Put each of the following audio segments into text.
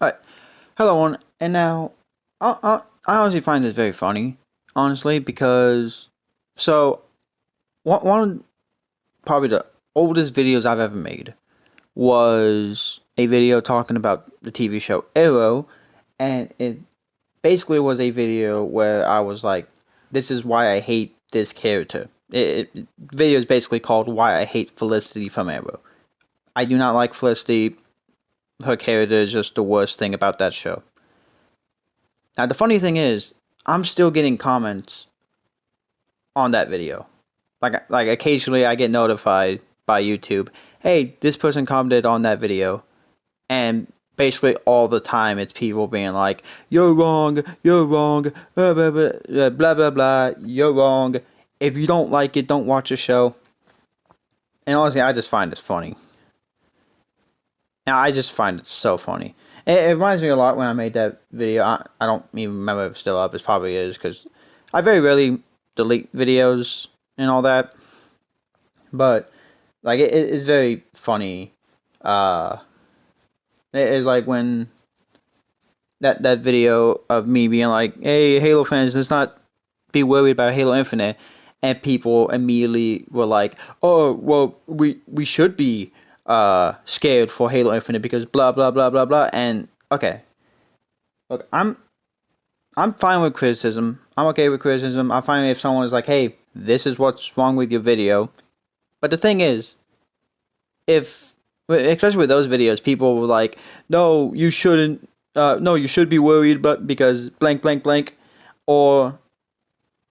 Alright, hello one, and now, I honestly find this very funny, honestly, because, so, one of probably the oldest videos I've ever made was a video talking about the TV show Arrow, and it basically was a video where I was like, this is why I hate this character. Video is basically called Why I Hate Felicity from Arrow. I do not like Felicity. Her character is just the worst thing about that show. Now, the funny thing is, I'm still getting comments on that video. Like occasionally I get notified by YouTube, hey, this person commented on that video. And basically all the time it's people being like, you're wrong, blah, blah, blah, blah, blah, blah, you're wrong. If you don't like it, don't watch the show. And honestly, I just find it funny. Now, I just find it so funny. It reminds me a lot when I made that video. I don't even remember if it's still up. It probably is, because I very rarely delete videos and all that. But, like, it's very funny. It's like when that video of me being like, hey, Halo fans, let's not be worried about Halo Infinite. And people immediately were like, oh, well, we should be scared for Halo Infinite because blah blah blah blah blah. And okay, look, I'm fine with criticism. I'm okay with criticism. I'm fine if someone is like, hey, this is what's wrong with your video. But the thing is, if especially with those videos, people were like, no, you shouldn't. No, you should be worried, but because blank blank blank, or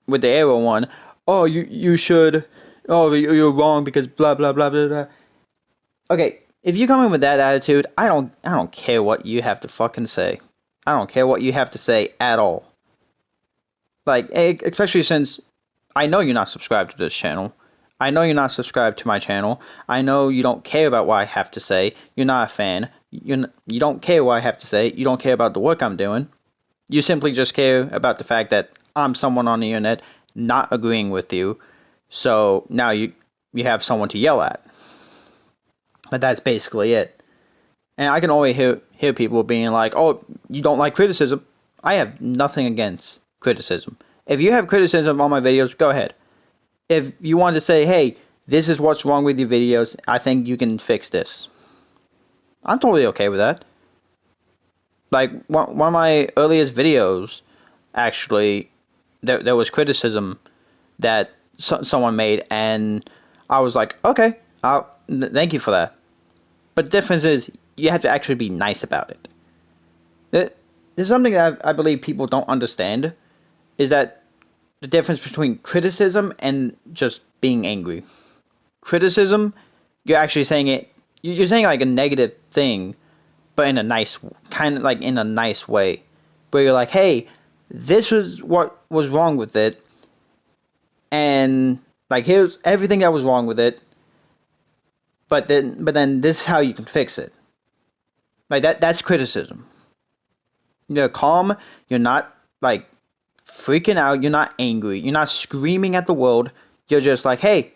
with the Arrow one, oh, you should. Oh, you're wrong because blah blah blah blah blah. Okay, if you come in with that attitude, I don't care what you have to fucking say. I don't care what you have to say at all. Like, especially since I know you're not subscribed to this channel. I know you're not subscribed to my channel. I know you don't care about what I have to say. You're not a fan. You don't care what I have to say. You don't care about the work I'm doing. You simply just care about the fact that I'm someone on the internet not agreeing with you. So now you have someone to yell at. But that's basically it. And I can always hear people being like, oh, you don't like criticism. I have nothing against criticism. If you have criticism on my videos, go ahead. If you want to say, hey, this is what's wrong with your videos, I think you can fix this. I'm totally okay with that. Like, one of my earliest videos, actually, there was criticism that someone made, and I was like, okay, thank you for that. But the difference is, you have to actually be nice about it. There's something that I believe people don't understand, is that the difference between criticism and just being angry. Criticism, you're actually saying it, you're saying like a negative thing, but in a nice, kind of like in a nice way. Where you're like, hey, this was what was wrong with it, and like here's everything that was wrong with it, but then this is how you can fix it. Like that's criticism. You're calm, you're not like freaking out, you're not angry, you're not screaming at the world, you're just like, hey,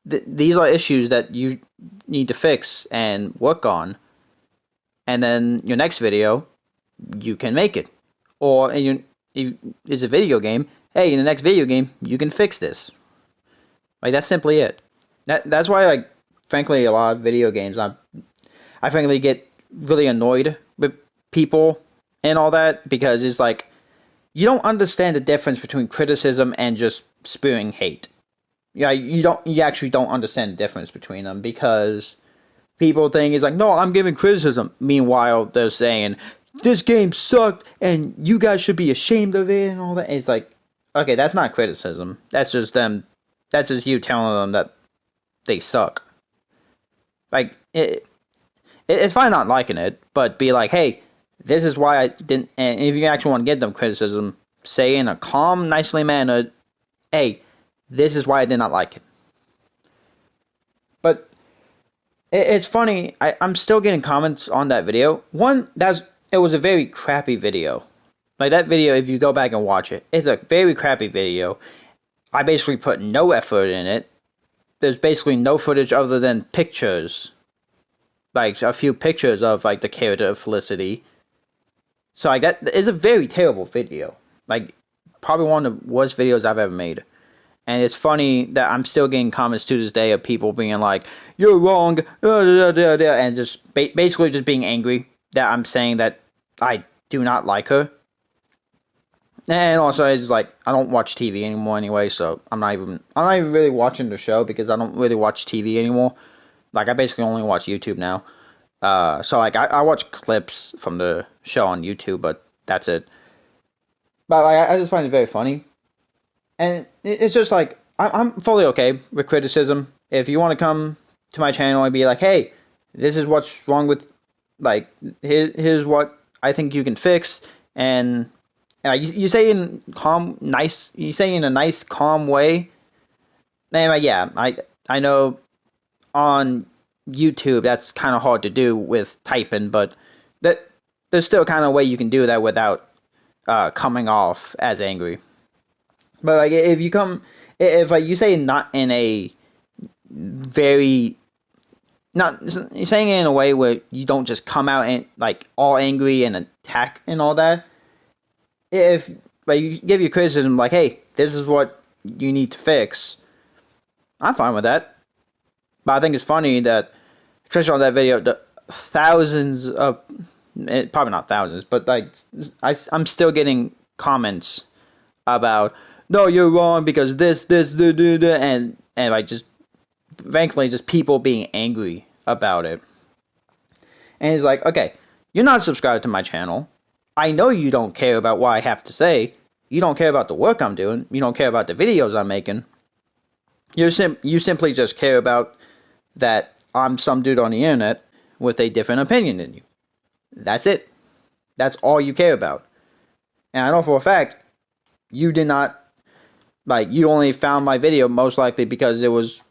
these are issues that you need to fix and work on, and then your next video, you can make it. Or if it's a video game, hey, in the next video game, you can fix this. Like, that's simply it. That's why, like, frankly, a lot of video games, I frankly get really annoyed with people and all that, because it's like, you don't understand the difference between criticism and just spewing hate. Yeah, you actually don't understand the difference between them, because people think it's like, no, I'm giving criticism. Meanwhile, they're saying, this game sucked and you guys should be ashamed of it and all that. And it's like, okay, that's not criticism. That's just them. That's just you telling them that they suck. Like, it's fine not liking it, but be like, hey, this is why I didn't. And if you actually want to give them criticism, say in a calm, nicely mannered, hey, this is why I did not like it. But it's funny, I'm still getting comments on that video. One, it was a very crappy video. Like, that video, if you go back and watch it, it's a very crappy video. I basically put no effort in it. There's basically no footage other than pictures like a few pictures of like the character of Felicity. So like that is a very terrible video. Like probably one of the worst videos I've ever made. And it's funny that I'm still getting comments to this day of people being like, "You're wrong," and just basically just being angry that I'm saying that I do not like her. And also, it's like I don't watch TV anymore anyway, so I'm not even really watching the show because I don't really watch TV anymore. Like I basically only watch YouTube now. So like I watch clips from the show on YouTube, but that's it. But like, I just find it very funny, and it's just like I'm fully okay with criticism. If you want to come to my channel and be like, "Hey, this is what's wrong with," like here's what I think you can fix, and you say in you say in a nice, calm way. And like, yeah, I know on YouTube that's kind of hard to do with typing, but there's still kind of a way you can do that without coming off as angry. But like if like you say not in a very not you're saying it in a way where you don't just come out and like all angry and attack and all that. If like you give your criticism like, hey, this is what you need to fix, I'm fine with that. But I think it's funny that, especially on that video, the thousands of, probably not thousands, but like I'm still getting comments about, no, you're wrong because this, and like just, frankly, just people being angry about it. And it's like, okay, you're not subscribed to my channel. I know you don't care about what I have to say. You don't care about the work I'm doing. You don't care about the videos I'm making. You simply just care about that I'm some dude on the internet with a different opinion than you. That's it. That's all you care about. And I know for a fact, you did not, like, you only found my video most likely because it was,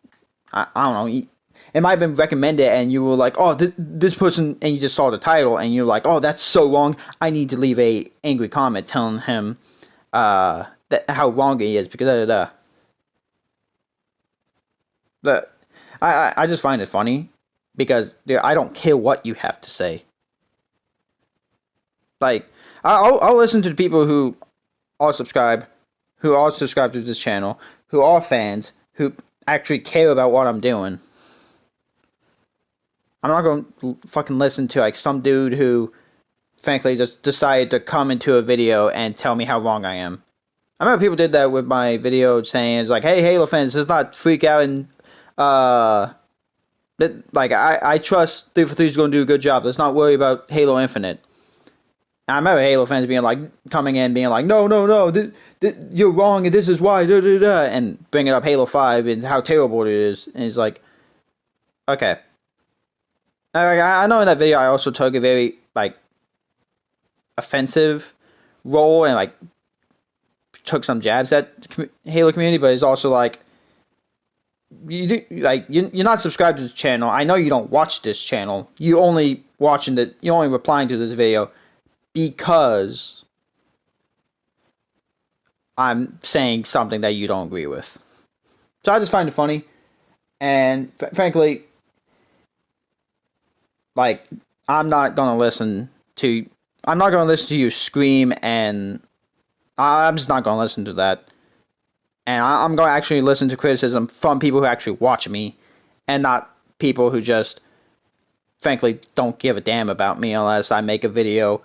I don't know, it might have been recommended and you were like, oh, this person, and you just saw the title and you're like, oh, that's so wrong. I need to leave a angry comment telling him that how wrong he is because But I just find it funny because dude, I don't care what you have to say. Like I'll listen to the people who are subscribed to this channel, who are fans, who actually care about what I'm doing. I'm not going to fucking listen to like some dude who, frankly, just decided to come into a video and tell me how wrong I am. I remember people did that with my video saying, it's like, hey, Halo fans, let's not freak out and, like, I trust 343 is going to do a good job. Let's not worry about Halo Infinite. And I remember Halo fans being like, coming in being like, no, you're wrong and this is why, and bringing up Halo 5 and how terrible it is. And it's like, okay. I know in that video I also took a very, like, offensive role and, like, took some jabs at Halo community, but it's also like, you're not subscribed to this channel. I know you don't watch this you're only replying to this video because I'm saying something that you don't agree with. So I just find it funny, and frankly, like, I'm not gonna listen to you scream, and I'm just not gonna listen to that. And I'm going to actually listen to criticism from people who actually watch me, and not people who just, frankly, don't give a damn about me unless I make a video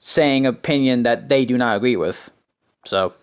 saying an opinion that they do not agree with. So